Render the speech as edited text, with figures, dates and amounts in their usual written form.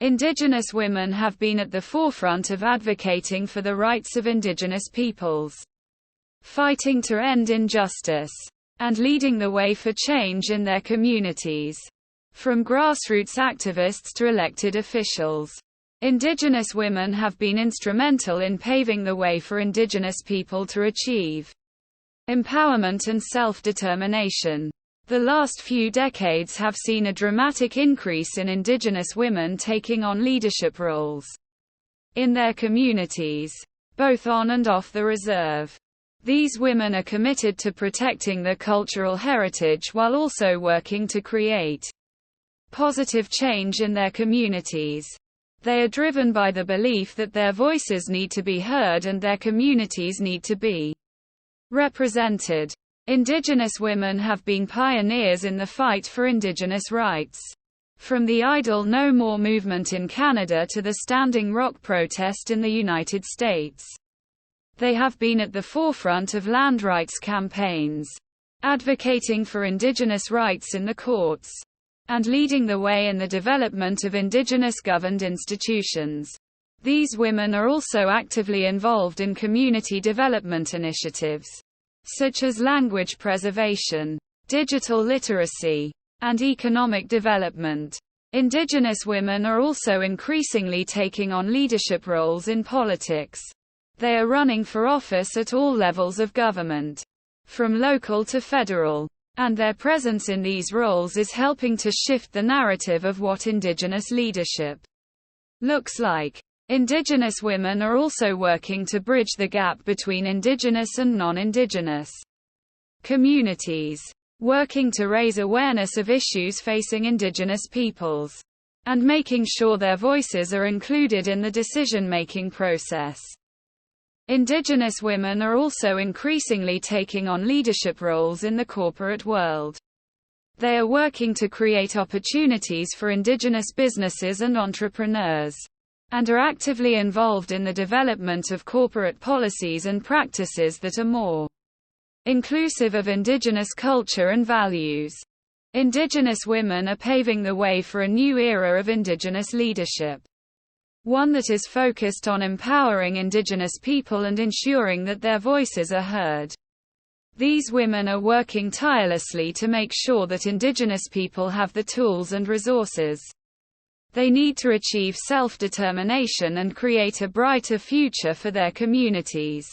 Indigenous women have been at the forefront of advocating for the rights of Indigenous peoples, fighting to end injustice, and leading the way for change in their communities. From grassroots activists to elected officials, Indigenous women have been instrumental in paving the way for Indigenous people to achieve empowerment and self-determination. The last few decades have seen a dramatic increase in Indigenous women taking on leadership roles in their communities, both on and off the reserve. These women are committed to protecting their cultural heritage while also working to create positive change in their communities. They are driven by the belief that their voices need to be heard and their communities need to be represented. Indigenous women have been pioneers in the fight for Indigenous rights. From the Idle No More movement in Canada to the Standing Rock protest in the United States, they have been at the forefront of land rights campaigns, advocating for Indigenous rights in the courts, and leading the way in the development of Indigenous-governed institutions. These women are also actively involved in community development initiatives, such as language preservation, digital literacy, and economic development. Indigenous women are also increasingly taking on leadership roles in politics. They are running for office at all levels of government, from local to federal, and their presence in these roles is helping to shift the narrative of what Indigenous leadership looks like. Indigenous women are also working to bridge the gap between Indigenous and non-Indigenous communities, working to raise awareness of issues facing Indigenous peoples, and making sure their voices are included in the decision-making process. Indigenous women are also increasingly taking on leadership roles in the corporate world. They are working to create opportunities for Indigenous businesses and entrepreneurs, and are actively involved in the development of corporate policies and practices that are more inclusive of Indigenous culture and values. Indigenous women are paving the way for a new era of Indigenous leadership, one that is focused on empowering Indigenous people and ensuring that their voices are heard. These women are working tirelessly to make sure that Indigenous people have the tools and resources they need to achieve self-determination and create a brighter future for their communities.